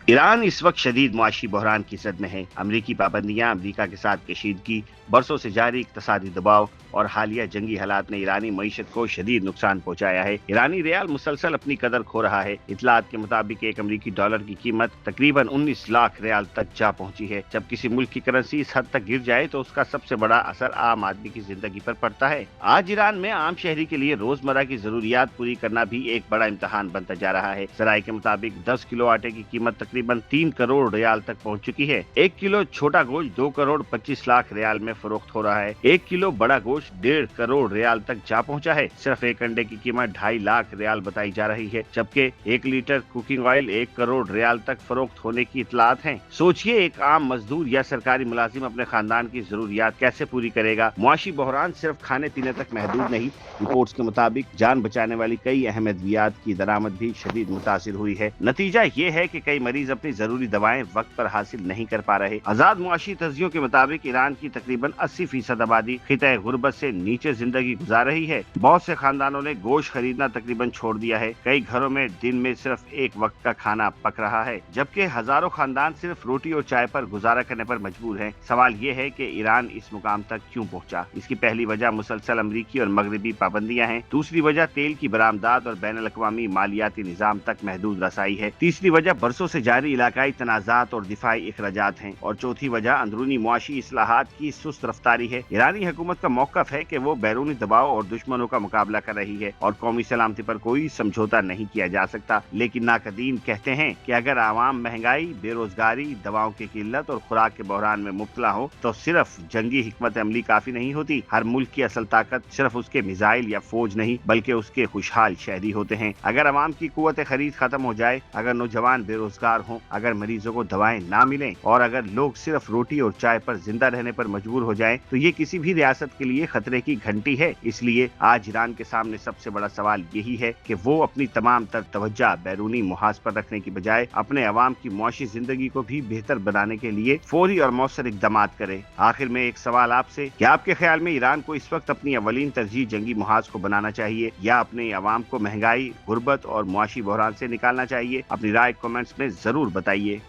Iran इस वक्त शदीद मुआशी बहरान की जद में है। अमरीकी पाबंदियां, अमरीका के साथ कशीदगी, बरसों से जारी इक्तसादी दबाव और हालिया जंगी हालात ने ईरानी मईशत को शदीद नुकसान पहुंचाया है। ईरानी रियाल मुसलसल अपनी कदर खो रहा है। इतलात के मुताबिक एक अमरीकी डॉलर की कीमत तकरीबन 19 लाख रियाल तक जा पहुंची है। जब किसी मुल्क की करेंसी इस हद तक गिर जाए तो उसका सबसे बड़ा असर आम आदमी की जिंदगी पर पड़ता है। आज ईरान में आम शहरी के लिए रोजमर्रा की जरूरियात पूरी करना भी एक बड़ा इम्तहान बनता जा रहा है। जराये के मुताबिक 10 किलो आटे की कीमत तकरीबन 3 करोड़ रियाल तक पहुंच चुकी है। 1 किलो छोटा गोश्त 2 करोड़ 25 लाख रियाल में फरोख्त हो रहा है। 1 किलो बड़ा गोश्त 1.5 करोड़ रियाल तक जा पहुंचा है। सिर्फ एक अंडे की कीमत 2.5 लाख रियाल बताई जा रही है, जबकि 1 लीटर कुकिंग ऑयल 1 करोड़ रियाल तक फरोख्त होने की इतलात है। सोचिए, एक आम मजदूर या सरकारी मुलाजिम अपने खानदान की जरूरियात कैसे पूरी करेगा। मुआशी बहरान सिर्फ खाने पीने तक महदूद नहीं। रिपोर्ट्स के मुताबिक जान बचाने वाली कई अहम अद्वियात की दरामद भी शदीद मुतासिर हुई है। नतीजा ये है कि कई मरीज अपनी जरूरी दवाएं वक्त पर हासिल नहीं कर पा रहे। आजाद मुआशी तज्जियों के मुताबिक ईरान की तकरीबन 80% आबादी खिताए गुर्बत से नीचे जिंदगी गुजार रही है। बहुत से खानदानों ने गोश्त खरीदना तकरीबन छोड़ दिया है। कई घरों में दिन में सिर्फ एक वक्त का खाना पक रहा है, जबकि हजारों खानदान सिर्फ रोटी और चाय पर गुजारा करने पर मजबूर हैं। सवाल ये है कि ईरान इस मुकाम तक क्यों पहुंचा। इसकी पहली वजह मुसलसल अमरीकी और मगरबी पाबंदियां हैं। दूसरी वजह तेल की बरामदात और बैन अल-अक़वामी मालियाती निजाम तक महदूद रसाई है। तीसरी वजह बरसों से जारी इलाकाई तनाज़ात और दिफाई इखराजात हैं। और चौथी वजह अंदरूनी मुआशी इस्लाहात की सुस्त रफ्तारी है। ईरानी हुकूमत का मौक़िफ़ है कि वो बैरूनी दबाव और दुश्मनों का मुकाबला कर रही है और कौमी सलामती पर कोई समझौता नहीं किया जा सकता। लेकिन नाकदीन कहते हैं कि अगर आवाम महंगाई, बेरोजगारी, दवाओं की किल्लत और खुराक के बहरान में मुब्तला हो तो सिर्फ जंगी हिकमत अमली काफी नहीं होती। हर मुल्क की असल ताकत सिर्फ उसके मिसाइल या फौज नहीं, बल्कि उसके खुशहाल शहरी होते हैं। अगर आवाम की कुव्वत खरीद खत्म हो जाए, अगर नौजवान बेरोजगार हों, अगर मरीजों को दवाएं ना मिलें और अगर लोग सिर्फ रोटी और चाय पर जिंदा रहने पर मजबूर हो जाएं, तो ये किसी भी रियासत के लिए खतरे की घंटी है। इसलिए आज ईरान के सामने सबसे बड़ा सवाल यही है कि वो अपनी तमाम तर तवज्जो बैरूनी मुहाज पर रखने की बजाय अपने अवाम की मुआशी जिंदगी को भी बेहतर बनाने के लिए फौरी और मौसर इक़दामात करे। आखिर में एक सवाल आपसे, क्या आपके ख्याल में ईरान को इस वक्त अपनी अवलीन तरजीह जंगी मुहाज को बनाना चाहिए या अपने अवाम को महंगाई, गुर्बत और मुआशी बहरान से निकालना चाहिए? अपनी राय कमेंट्स में जरूर बताइए।